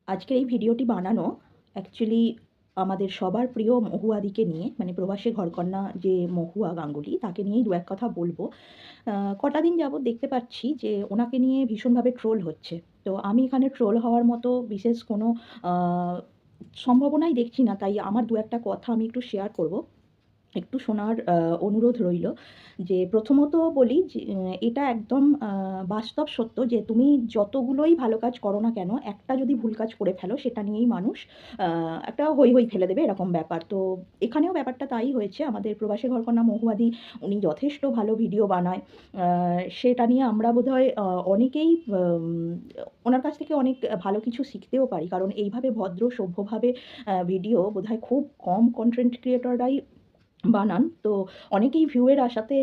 আজকের এই ভিডিওটি বানানো অ্যাকচুয়ালি আমাদের সবার প্রিয় মহুয়াদিকে নিয়ে, মানে প্রবাসী ঘরকন্যা যে মহুয়া গাঙ্গুলি, তাকে নিয়েই দু এক কথা বলবো। কটা দিন যাবৎ দেখতে পাচ্ছি যে ওনাকে নিয়ে ভীষণভাবে ট্রোল হচ্ছে। তো আমি এখানে ট্রোল হওয়ার মতো বিশেষ কোনো আহ, সম্ভাবনাই দেখছি না, তাই আমার দু একটা কথা আমি একটু শেয়ার করব। একটু শোনার অনুরোধ রইল। যে প্রথমত বলি যে এটা একদম বাস্তব সত্য যে তুমি যতগুলোই ভালো কাজ করো না কেন, একটা যদি ভুল কাজ করে ফেলো সেটা নিয়েই মানুষ একটা হৈ হৈ ফেলে দেবে, এরকম ব্যাপার। তো এখানেও ব্যাপারটা তাই হয়েছে। আমাদের প্রবাসী ঘরকন্যা মহুয়াদি, উনি যথেষ্ট ভালো ভিডিও বানায়। সেটা নিয়ে আমরা বোধহয় অনেকেই ওনার কাছ থেকে অনেক ভালো কিছু শিখতেও পারি, কারণ এইভাবে ভদ্র সভ্যভাবে ভিডিও বোধহয় খুব কম কন্টেন্ট ক্রিয়েটররাই বানান। তো অনেকেই ভিউয়ের আশাতে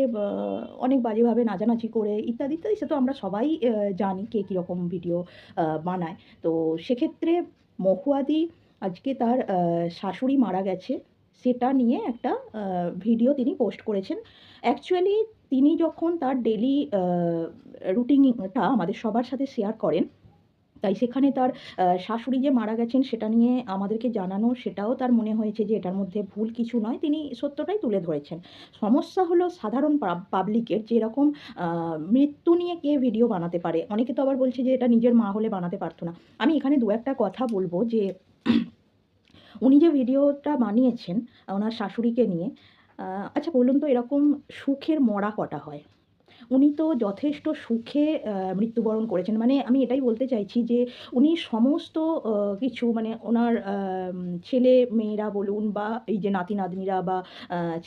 অনেক বাজেভাবে নাচানাচি করে ইত্যাদি ইত্যাদি, সে তো আমরা সবাই জানি কে কীরকম ভিডিও বানায়। তো সেক্ষেত্রে মহুয়াদি আজকে তার শাশুড়ি মারা গেছে সেটা নিয়ে একটা ভিডিও তিনি পোস্ট করেছেন। অ্যাকচুয়ালি তিনি যখন তার ডেলি রুটিনটা আমাদের সবার সাথে শেয়ার করেন, তাই সেখানে তার শাশুড়ি যে মারা গেছেন সেটা নিয়ে আমাদেরকে জানানো, সেটাও তার মনে হয়েছে যে এটার মধ্যে ভুল কিছু নয়, তিনি সত্যটাই তুলে ধরেছেন। সমস্যা হলো সাধারণ পাবলিকের, যে এরকম মৃত্যু নিয়ে কে ভিডিও বানাতে পারে। অনেকে তো আবার বলছে যে এটা নিজের মা হলে বানাতে পারতো না। আমি এখানে দু একটা কথা বলবো যে উনি যে ভিডিওটা বানিয়েছেন ওনার শাশুড়িকে নিয়ে, আচ্ছা বলুন তো, এরকম সুখের মরা কটা হয়? উনি তো যথেষ্ট সুখে মৃত্যুবরণ করেছেন। মানে আমি এটাই বলতে চাইছি যে উনি সমস্ত কিছু, মানে ওনার ছেলে মেয়েরা বলুন বা এই যে নাতি-নাতনিরা বা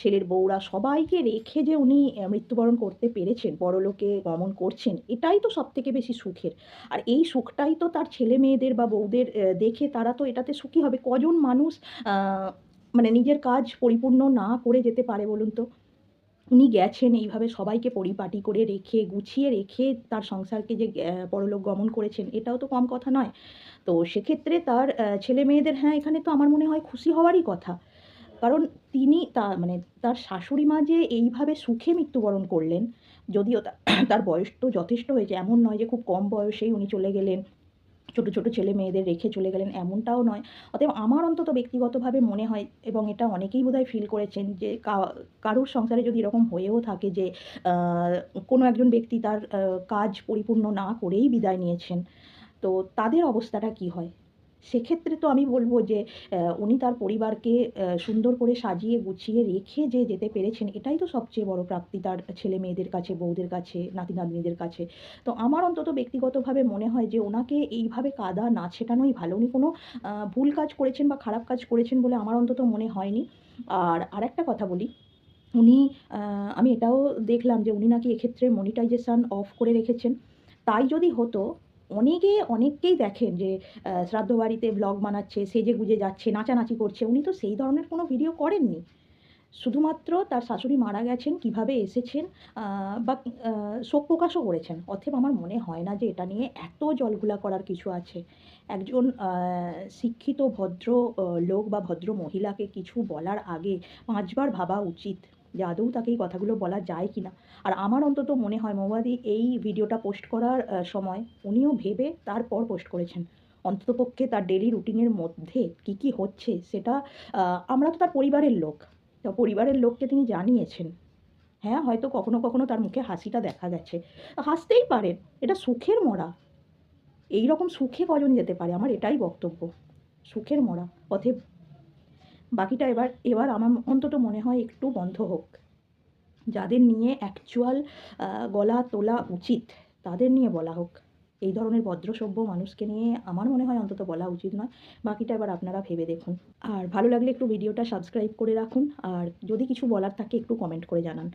ছেলের বউরা সবাইকে রেখে যে উনি মৃত্যুবরণ করতে পেরেছেন, পরলোকে গমন করছেন, এটাই তো সবথেকে বেশি সুখের। আর এই সুখটাই তো তার ছেলে মেয়েদের বা বউদের দেখে তারা তো এটাতে সুখী হবে। কজন মানুষ আ মানে নিজের কাজ পরিপূর্ণ না করে যেতে পারে বলুন তো? উনি গেছেন এইভাবে সবাইকে পরিপাটি করে রেখে, গুছিয়ে রেখে তার সংসারকে যে পরলোক গমন করেছেন, এটাও তো কম কথা নয়। তো সেক্ষেত্রে তার ছেলেমেয়েদের, হ্যাঁ, এখানে তো আমার মনে হয় খুশি হওয়ারই কথা। কারণ তিনি মানে তার শাশুড়ি মা যে এইভাবে সুখে মৃত্যুবরণ করলেন, যদিও তার বয়স তো যথেষ্ট হয়েছে, এমন নয় যে খুব কম বয়সেই উনি চলে গেলেন। ছোট, ছোট ছেলে-মেয়েদের রেখে চলে গেলেন, এমনটাও নয়। অতএব আমার অন্তত ব্যক্তিগতভাবে মনে হয়, এবং এটা অনেকেই বোধহয় ফিল করেছেন, যে কারোর সংসারে যদি এরকম হয়েও থাকে যে আ কোনো একজন ব্যক্তি তার কাজ পরিপূর্ণ না করেই বিদায় নিয়েছেন, তো তাদের অবস্থাটা কী হয়? সেক্ষেত্রে তো আমি বলব যে উনি তার পরিবারকে সুন্দর করে সাজিয়ে গুছিয়ে রেখে যে যেতে পেরেছেন, এটাই তো সবচেয়ে বড় প্রাপ্তি তার ছেলে-মেয়েদের কাছে, বউদের কাছে, নাতি-নাতনিদের কাছে। তো আমার অন্তত ব্যক্তিগতভাবে মনে হয় যে ওনাকে এইভাবে কাদা না ছেটানোই ভালো। উনি কোনো ভুল কাজ করেছেন বা খারাপ কাজ করেছেন বলে আমার অন্তত মনে হয়নি। আর আরেকটা কথা বলি, উনি আ আমি এটাও দেখলাম যে উনি নাকি এক্ষেত্রে মনিটাইজেশন অফ করে রেখেছেন। তাই যদি হতো, অনেককেই দেখেন যে শ্রাদ্ধ বাড়িতে ভ্লগ বানাচ্ছে, সেজেগুজে যাচ্ছে, নাচানাচি করছে। উনি তো সেই ধরনের কোনো ভিডিও করেননি। শুধুমাত্র তার শাশুড়ি মারা গেছেন, কিভাবে এসেছেন, আ বা শোক প্রকাশও করেছেন। অতএব আমার মনে হয় না যে এটা নিয়ে এত জলঘোলা করার কিছু আছে। একজন শিক্ষিত ভদ্র লোক বা ভদ্র মহিলাকে কিছু বলার আগে ৫ বার ভাবা উচিত যে আদৌ তাকে এই কথাগুলো বলা যায় কিনা। আর আমার অন্তত মনে হয় মহুয়াদি এই ভিডিওটা পোস্ট করার সময় উনিও ভেবে তারপর পোস্ট করেছেন। অন্ততপক্ষে তার ডেইলি রুটিনের মধ্যে কি, কি হচ্ছে সেটা, আ আমরা তো তার পরিবারের লোক। তো পরিবারের লোককে তিনি জানিয়েছেন। হ্যাঁ, হয়তো কখনো, কখনো তার মুখে হাসিটা দেখা গেছে। হাসতেই পারেন, এটা সুখের মরা। এইরকম সুখে কজন যেতে পারে? আমার এটাই বক্তব্য। সুখের মরা। অতএব বাকিটা এবার আমার অন্তত মনে হয় একটু বন্ধ হোক। যাদের নিয়ে অ্যাকচুয়াল আ গলা তোলা উচিত, তাদের নিয়ে বলা হোক। এই ধরনের ভদ্রসভ্য মানুষকে নিয়ে আমার মনে হয় অন্তত বলা উচিত নয়। বাকিটা এবার আপনারা ভেবে দেখুন। আর ভালো লাগলে একটু ভিডিওটা সাবস্ক্রাইব করে রাখুন। আর যদি কিছু বলার থাকে একটু কমেন্ট করে জানান।